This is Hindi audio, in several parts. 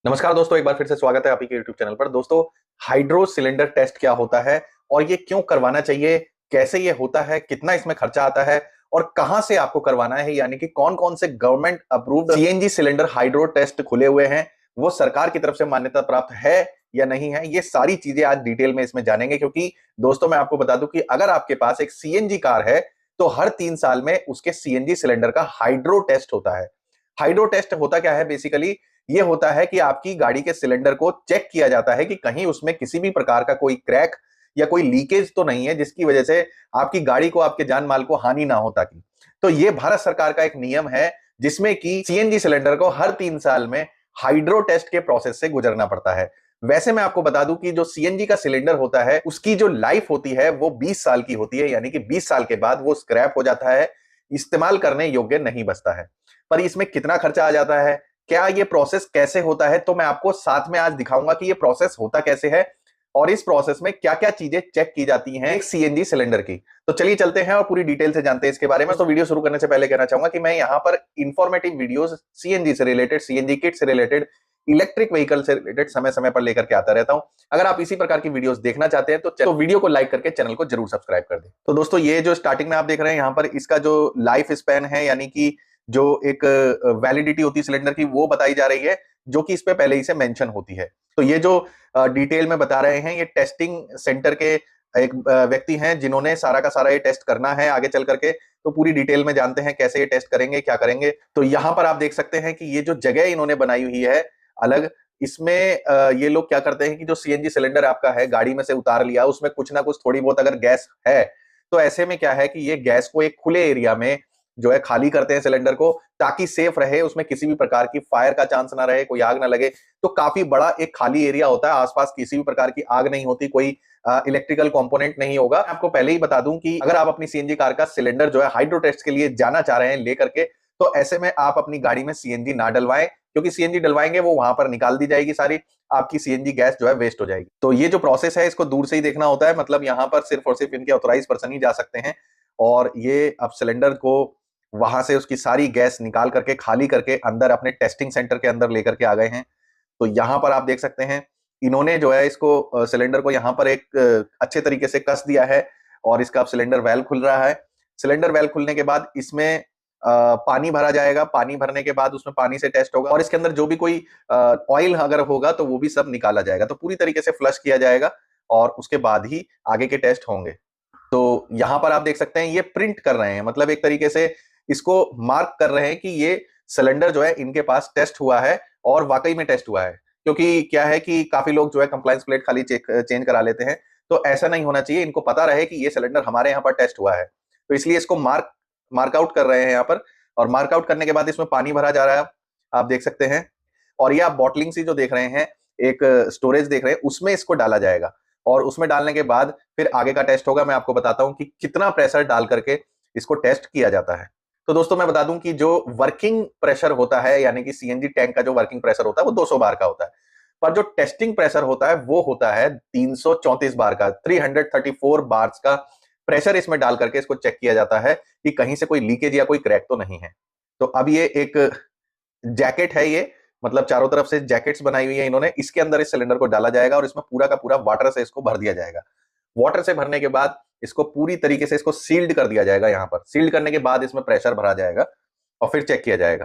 नमस्कार दोस्तों, एक बार फिर से स्वागत है आपके यूट्यूब चैनल पर। दोस्तों, हाइड्रो सिलेंडर टेस्ट क्या होता है और ये क्यों करवाना चाहिए, कैसे ये होता है, कितना इसमें खर्चा आता है और कहां से आपको करवाना है, यानी कि कौन कौन से government approved CNG cylinder hydro test खुले हुए हैं, वो सरकार की तरफ से मान्यता प्राप्त है या नहीं है, ये सारी चीजें आज डिटेल में इसमें जानेंगे। क्योंकि दोस्तों, मैं आपको बता दूं कि अगर आपके पास एक सीएनजी कार है तो हर 3 साल में उसके सीएनजी सिलेंडर का हाइड्रो टेस्ट होता है। हाइड्रो टेस्ट होता क्या है? बेसिकली ये होता है कि आपकी गाड़ी के सिलेंडर को चेक किया जाता है कि कहीं उसमें किसी भी प्रकार का कोई क्रैक या कोई लीकेज तो नहीं है जिसकी वजह से आपकी गाड़ी को, आपके जान माल को हानि ना हो। ताकि तो ये भारत सरकार का एक नियम है जिसमें कि सीएनजी सिलेंडर को हर 3 साल में हाइड्रो टेस्ट के प्रोसेस से गुजरना पड़ता है। वैसे मैं आपको बता दूं कि जो सीएनजी का सिलेंडर होता है उसकी जो लाइफ होती है वो 20 साल की होती है, यानी कि 20 साल के बाद वो स्क्रैप हो जाता है, इस्तेमाल करने योग्य नहीं बचता है। पर इसमें कितना खर्चा आ जाता है, क्या ये प्रोसेस कैसे होता है, तो मैं आपको साथ में आज दिखाऊंगा कि ये प्रोसेस होता कैसे है और इस प्रोसेस में क्या क्या चीजें चेक की जाती हैं एक सीएनजी सिलेंडर की। तो चलिए चलते हैं और पूरी डिटेल से जानते हैं इसके बारे में। तो वीडियो शुरू करने से पहले कहना चाहूंगा कि मैं यहाँ पर इंफॉर्मेटिव वीडियोस सीएनजी से रिलेटेड, सीएनजी किट से रिलेटेड, इलेक्ट्रिक व्हीकल से रिलेटेड समय समय पर लेकर के आता रहता हूं। अगर आप इसी प्रकार की वीडियोस देखना चाहते हैं तो वीडियो को लाइक करके चैनल को जरूर सब्सक्राइब कर दें। तो दोस्तों, ये जो स्टार्टिंग में आप देख रहे हैं यहाँ पर, इसका जो लाइफ स्पैन है, यानी कि जो एक वैलिडिटी होती है सिलेंडर की, वो बताई जा रही है, जो कि इस पे पहले ही से मेंशन होती है। तो ये जो डिटेल में बता रहे हैं, ये टेस्टिंग सेंटर के एक व्यक्ति हैं जिन्होंने सारा का सारा ये टेस्ट करना है आगे चल करके। तो पूरी डिटेल में जानते हैं कैसे ये टेस्ट करेंगे, क्या करेंगे। तो यहाँ पर आप देख सकते हैं कि ये जो जगह इन्होंने बनाई हुई है अलग, इसमें ये लोग क्या करते हैं कि जो सीएनजी सिलेंडर आपका है गाड़ी में से उतार लिया, उसमें कुछ ना कुछ थोड़ी बहुत अगर गैस है तो ऐसे में क्या है कि ये गैस को एक खुले एरिया में जो है खाली करते हैं सिलेंडर को, ताकि सेफ रहे, उसमें किसी भी प्रकार की फायर का चांस ना रहे, कोई आग ना लगे। तो काफी बड़ा एक खाली एरिया होता है, आसपास किसी भी प्रकार की आग नहीं होती, कोई इलेक्ट्रिकल कंपोनेंट नहीं होगा। आपको पहले ही बता दूं कि अगर आप अपनी सीएनजी कार का सिलेंडर जो है हाइड्रो टेस्ट के लिए जाना चाह रहे हैं लेकर के, तो ऐसे में आप अपनी गाड़ी में सीएनजी ना डलवाएं, क्योंकि सीएनजी डलवाएंगे वो वहां पर निकाल दी जाएगी सारी, आपकी सीएनजी गैस जो है वेस्ट हो जाएगी। तो ये जो प्रोसेस है इसको दूर से ही देखना होता है, मतलब यहाँ पर सिर्फ और सिर्फ इनके ऑथराइज पर्सन ही जा सकते हैं। और ये अब सिलेंडर को वहां से उसकी सारी गैस निकाल करके खाली करके अंदर अपने टेस्टिंग सेंटर के अंदर लेकर के आ गए हैं। तो यहां पर आप देख सकते हैं इन्होंने जो है इसको सिलेंडर को यहां पर एक अच्छे तरीके से कस दिया है और इसका अब सिलेंडर वेल खुल रहा है। सिलेंडर वेल खुलने के बाद इसमें पानी भरा जाएगा। पानी भरने के बाद उसमें पानी से टेस्ट होगा और इसके अंदर जो भी कोई ऑयल अगर होगा तो वो भी सब निकाला जाएगा। तो पूरी तरीके से फ्लश किया जाएगा और उसके बाद ही आगे के टेस्ट होंगे। तो यहां पर आप देख सकते हैं ये प्रिंट कर रहे हैं, मतलब एक तरीके से इसको मार्क कर रहे हैं कि ये सिलेंडर जो है इनके पास टेस्ट हुआ है और वाकई में टेस्ट हुआ है। क्योंकि क्या है कि काफी लोग जो है कंप्लायंस प्लेट खाली चेंज करा लेते हैं, तो ऐसा नहीं होना चाहिए। इनको पता रहे कि ये सिलेंडर हमारे यहाँ पर टेस्ट हुआ है, तो इसलिए इसको मार्कआउट कर रहे हैं यहाँ पर। और मार्कआउट करने के बाद इसमें पानी भरा जा रहा है, आप देख सकते हैं। और ये आप बॉटलिंग सी जो देख रहे हैं, एक स्टोरेज देख रहे हैं, उसमें इसको डाला जाएगा और उसमें डालने के बाद फिर आगे का टेस्ट होगा। मैं आपको बताता हूं कि कितना प्रेशर डाल करके इसको टेस्ट किया जाता है। तो दोस्तों, मैं बता दूं कि जो वर्किंग प्रेशर होता है, यानी कि सीएनजी टैंक का जो वर्किंग प्रेशर होता है वो 200 बार का होता है। पर जो टेस्टिंग प्रेशर होता है वो होता है 334 बार का, 334 बार्स का प्रेशर इसमें डाल करके इसको चेक किया जाता है कि कहीं से कोई लीकेज या कोई क्रैक तो नहीं है। तो अब ये एक जैकेट है, ये मतलब चारों तरफ से जैकेट्स बनाई हुई है इन्होंने, इसके अंदर इस सिलेंडर को डाला जाएगा और इसमें पूरा का पूरा वाटर से इसको भर दिया जाएगा। वाटर से भरने के बाद इसको पूरी तरीके से इसको सील्ड कर दिया जाएगा। यहाँ पर सील्ड करने के बाद इसमें प्रेशर भरा जाएगा और फिर चेक किया जाएगा।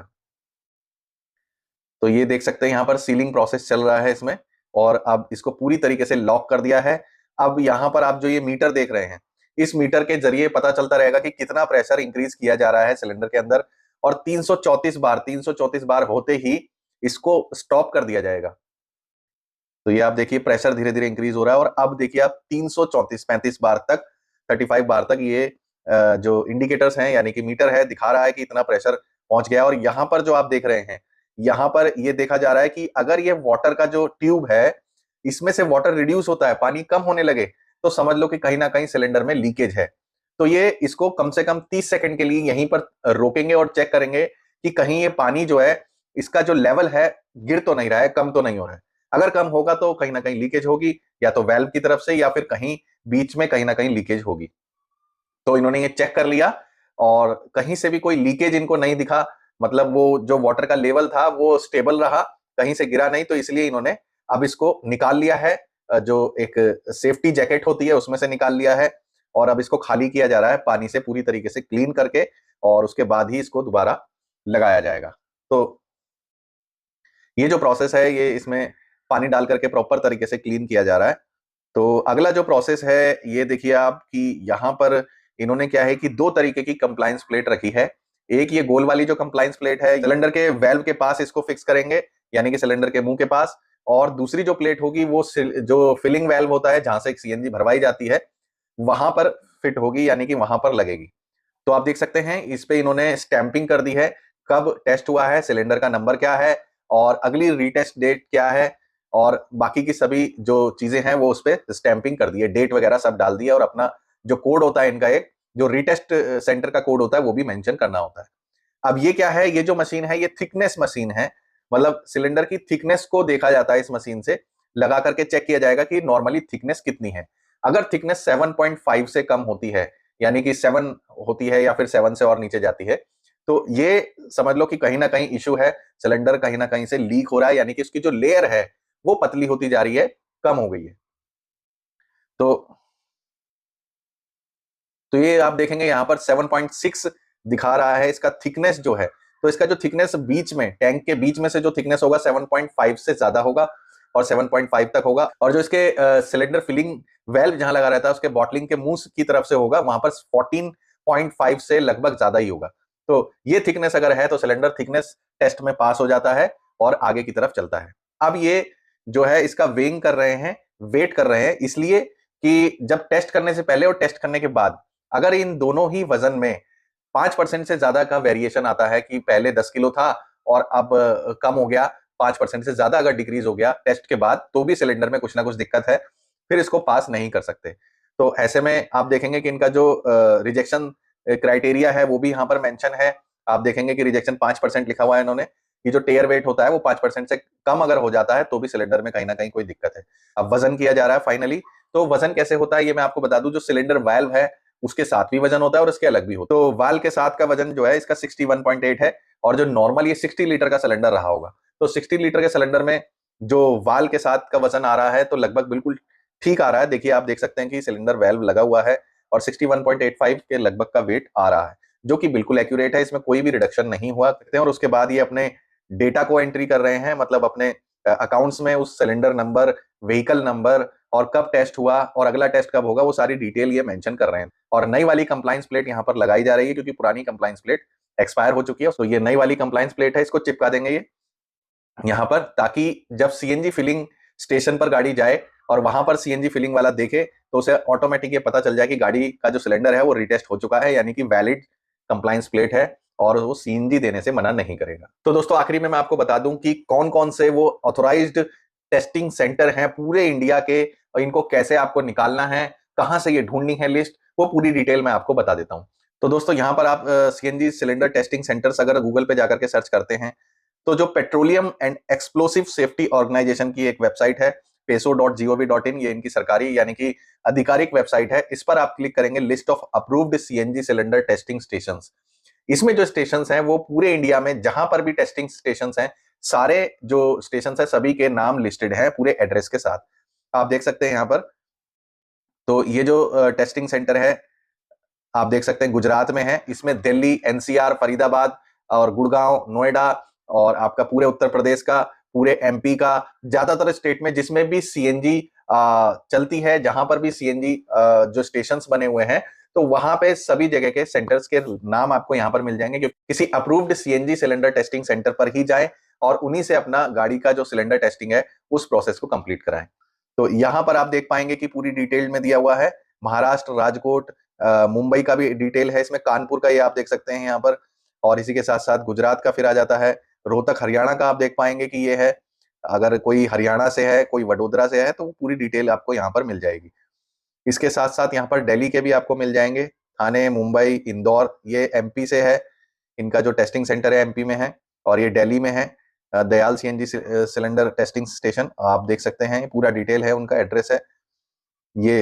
तो ये देख सकते हैं यहाँ पर सीलिंग प्रोसेस चल रहा है इसमें, और अब इसको पूरी तरीके से लॉक कर दिया है। अब यहाँ पर आप जो ये मीटर देख रहे हैं, इस मीटर के जरिए पता चलता रहेगा कि कितना प्रेशर इंक्रीज किया जा रहा है सिलेंडर के अंदर। और 334 बार होते ही इसको स्टॉप कर दिया जाएगा। तो ये आप देखिए प्रेशर धीरे धीरे इंक्रीज हो रहा है और अब देखिए आप 335 बार तक, 35 बार तक ये जो इंडिकेटर्स हैं, यानी कि मीटर है, दिखा रहा है कि इतना प्रेशर पहुंच गया। और यहाँ पर जो आप देख रहे हैं, यहाँ पर ये देखा जा रहा है कि अगर ये वाटर का जो ट्यूब है इसमें से वाटर रिड्यूस होता है, पानी कम होने लगे, तो समझ लो कि कहीं ना कहीं सिलेंडर में लीकेज है। तो ये इसको कम से कम 30 सेकंड के लिए यहीं पर रोकेंगे और चेक करेंगे कि कहीं ये पानी जो है इसका जो लेवल है गिर तो नहीं रहा है, कम तो नहीं हो रहा है। अगर कम होगा तो कहीं ना कहीं लीकेज होगी, या तो वेल्व की तरफ से या फिर कहीं बीच में कहीं ना कहीं लीकेज होगी। तो इन्होंने ये चेक कर लिया और कहीं से भी कोई लीकेज इनको नहीं दिखा, मतलब वो जो वाटर का लेवल था वो स्टेबल रहा। कहीं से गिरा नहीं, तो इसलिए इन्होंने अब इसको निकाल लिया है, जो एक सेफ्टी जैकेट होती है उसमें से निकाल लिया है, और अब इसको खाली किया जा रहा है पानी से पूरी तरीके से क्लीन करके, और उसके बाद ही इसको दोबारा लगाया जाएगा। तो ये जो प्रोसेस है, ये इसमें पानी डाल करके प्रॉपर तरीके से क्लीन किया जा रहा है। तो अगला जो प्रोसेस है, ये देखिए आप कि यहाँ पर इन्होंने क्या है कि दो तरीके की कंप्लायंस प्लेट रखी है। एक ये गोल वाली जो कंप्लायंस प्लेट है, सिलेंडर के वेल्व के पास इसको फिक्स करेंगे, यानी कि सिलेंडर के मुंह के पास। और दूसरी जो प्लेट होगी वो जो फिलिंग वेल्व होता है, जहां से सीएनजी भरवाई जाती है, वहां पर फिट होगी, यानी कि वहां पर लगेगी। तो आप देख सकते हैं इस पे इन्होंने स्टैंपिंग कर दी है, कब टेस्ट हुआ है, सिलेंडर का नंबर क्या है, और अगली रीटेस्ट डेट क्या है, और बाकी की सभी जो चीजें हैं वो उस पर स्टैंपिंग कर दी है, डेट वगैरह सब डाल दी है, और अपना जो कोड होता है इनका, एक जो रीटेस्ट सेंटर का कोड होता है वो भी मेंशन करना होता है। अब ये क्या है, ये जो मशीन है ये थिकनेस मशीन है, मतलब सिलेंडर की थिकनेस को देखा जाता है इस मशीन से, लगा करके चेक किया जाएगा कि नॉर्मली थिकनेस कितनी है। अगर थिकनेस 7.5 से कम होती है, यानी कि 7 होती है या फिर 7 से और नीचे जाती है, तो ये समझ लो कि कहीं ना कहीं इशू है, सिलेंडर कहीं ना कहीं से लीक हो रहा है, यानी कि उसकी जो लेयर है वो पतली होती जा रही है, कम हो गई है। तो तो ये आप देखेंगे यहाँ पर 7.6 दिखा रहा है इसका थिकनेस जो है। तो इसका जो थिकनेस बीच में, टैंक के बीच में से जो थिकनेस होगा 7.5 से ज्यादा होगा, और 7.5 तक होगा। और जो इसके सिलेंडर फिलिंग वेल्व जहां लगा रहता है उसके बॉटलिंग के मुंह की तरफ से होगा, वहां पर 14.5 से लगभग ज्यादा ही होगा। तो ये थिकनेस अगर है तो सिलेंडर थिकनेस टेस्ट में पास हो जाता है और आगे की तरफ चलता है। अब ये जो है इसका वेइंग कर रहे हैं, वेट कर रहे हैं, इसलिए कि जब टेस्ट करने से पहले और टेस्ट करने के बाद अगर इन दोनों ही वजन में 5% से ज्यादा का वेरिएशन आता है, कि पहले 10 किलो था और अब कम हो गया, 5% से ज्यादा अगर डिक्रीज हो गया टेस्ट के बाद, तो भी सिलेंडर में कुछ ना कुछ दिक्कत है, फिर इसको पास नहीं कर सकते। तो ऐसे में आप देखेंगे कि इनका जो रिजेक्शन क्राइटेरिया है वो भी यहाँ पर मेंशन है। आप देखेंगे कि रिजेक्शन 5% लिखा हुआ है इन्होंने, कि जो टेयर वेट होता है वो 5% से कम अगर हो जाता है तो भी सिलेंडर में कहीं ना कहीं कोई दिक्कत है। अब वजन किया जा रहा है फाइनली। तो वजन कैसे होता है ये मैं आपको बता दूं, जो सिलेंडर वाल्व है उसके साथ भी वजन होता है और इसके अलग भी होता है। तो वाल्व के साथ का वजन जो है इसका 61.8 है, और जो नॉर्मल ये 60 लीटर का सिलेंडर रहा होगा, तो 60 लीटर के सिलेंडर में जो वाल्व के साथ का वजन आ रहा है तो लगभग बिल्कुल ठीक आ रहा है। देखिए आप देख सकते हैं कि सिलेंडर वाल्व लगा हुआ है और 61.85 के लगभग का वेट आ रहा है, जो कि बिल्कुल एक्यूरेट है, इसमें कोई भी रिडक्शन नहीं हुआ करते हैं। और उसके बाद ये अपने डेटा को एंट्री कर रहे हैं, मतलब अपने अकाउंट्स में उस सिलेंडर नंबर, व्हीकल नंबर, और कब टेस्ट हुआ और अगला टेस्ट कब होगा, वो सारी डिटेल ये मेंशन कर रहे हैं। और नई वाली कंप्लायंस प्लेट यहाँ पर लगाई जा रही है, क्योंकि पुरानी कंप्लायंस प्लेट एक्सपायर हो चुकी है। तो ये नई वाली कंप्लायंस प्लेट है, इसको चिपका देंगे ये यहाँ पर, ताकि जब सीएनजी फिलिंग स्टेशन पर गाड़ी जाए और वहां पर सीएनजी फिलिंग वाला देखे तो उसे ऑटोमेटिक ये पता चल जाए कि गाड़ी का जो सिलेंडर है वो रिटेस्ट हो चुका है, यानी कि वैलिड कंप्लायंस प्लेट है, और वो सीएनजी देने से मना नहीं करेगा। तो दोस्तों आखिरी में मैं आपको बता दूं कि कौन कौन से वो ऑथोराइज्ड टेस्टिंग सेंटर हैं पूरे इंडिया के, और इनको कैसे आपको निकालना है, कहां से ये ढूंढनी है लिस्ट, वो पूरी डिटेल मैं आपको बता देता हूं। तो दोस्तों यहाँ पर आप सीएनजी सिलेंडर टेस्टिंग सेंटर्स अगर गूगल पे जाकर के सर्च करते हैं, तो जो petroleum and explosive safety organisation की एक वेबसाइट है, peso.gov.in, ये इनकी सरकारी यानी कि आधिकारिक वेबसाइट है। इस पर आप क्लिक करेंगे, list of approved CNG cylinder testing stations. इसमें जो स्टेशंस हैं वो पूरे इंडिया में जहां पर भी टेस्टिंग स्टेशंस हैं, सारे जो स्टेशंस हैं सभी के नाम लिस्टेड हैं पूरे एड्रेस के साथ, आप देख सकते हैं यहाँ पर। तो ये जो टेस्टिंग सेंटर है आप देख सकते हैं गुजरात में है, इसमें दिल्ली, एनसीआर, फरीदाबाद और गुड़गांव, नोएडा, और आपका पूरे उत्तर प्रदेश का, पूरे एमपी का, ज्यादातर स्टेट में जिसमें भी सीएनजी चलती है, जहां पर भी सीएनजी जो स्टेशंस बने हुए हैं, तो वहां पे सभी जगह के सेंटर्स के नाम आपको यहां पर मिल जाएंगे। कि किसी approved CNG cylinder testing centre पर ही जाएं और उन्हीं से अपना गाड़ी का जो सिलेंडर टेस्टिंग है उस प्रोसेस को कंप्लीट कराएं। तो यहां पर आप देख पाएंगे कि पूरी डिटेल में दिया हुआ है, महाराष्ट्र, राजकोट, मुंबई का भी डिटेल है इसमें, कानपुर का ये आप देख सकते हैं यहाँ पर, और इसी के साथ साथ गुजरात का फिर आ जाता है, रोहतक हरियाणा का आप देख पाएंगे कि ये है। अगर कोई हरियाणा से है, कोई वडोदरा से है, तो पूरी डिटेल आपको यहाँ पर मिल जाएगी। इसके साथ साथ यहाँ पर दिल्ली के भी आपको मिल जाएंगे, थाने, मुंबई, इंदौर, ये एमपी से है, इनका जो टेस्टिंग सेंटर है एमपी में है, और ये दिल्ली में है, Dayal CNG cylinder testing station आप देख सकते हैं, पूरा डिटेल है, उनका एड्रेस है। ये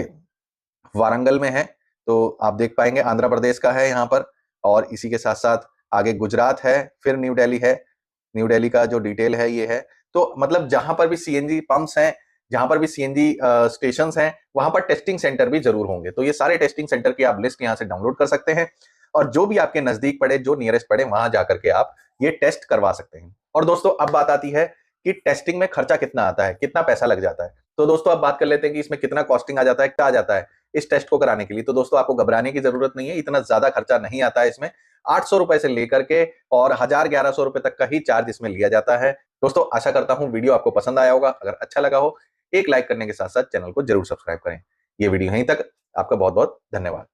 वारंगल में है, तो आप देख पाएंगे आंध्र प्रदेश का है यहाँ पर, और इसी के साथ साथ आगे गुजरात है, फिर न्यू दिल्ली है, न्यू दिल्ली का जो डिटेल है ये है। तो मतलब जहां पर भी सीएनजी पंप्स हैं, जहां पर भी सीएनजी स्टेशन हैं, वहां पर टेस्टिंग सेंटर भी जरूर होंगे। तो ये सारे टेस्टिंग सेंटर की आप लिस्ट यहां से डाउनलोड कर सकते हैं, और जो भी आपके नजदीक पड़े, जो नियरेस्ट पड़े, वहां जाकर के आप ये टेस्ट करवा सकते हैं। और दोस्तों अब बात आती है कि टेस्टिंग में खर्चा कितना आता है, कितना पैसा लग जाता है। तो दोस्तों अब बात कर लेते हैं कि इसमें कितना कॉस्टिंग आ जाता है, क्या आ जाता है इस टेस्ट को कराने के लिए। तो दोस्तों आपको घबराने की जरूरत नहीं है, इतना ज्यादा खर्चा नहीं आता है इसमें। 800 रुपए से लेकर के और 1000-1100 रुपए तक का ही चार्ज इसमें लिया जाता है। दोस्तों आशा करता हूं वीडियो आपको पसंद आया होगा। अगर अच्छा लगा हो, एक लाइक करने के साथ साथ चैनल को जरूर सब्सक्राइब करें। ये वीडियो यहीं तक। आपका बहुत बहुत धन्यवाद।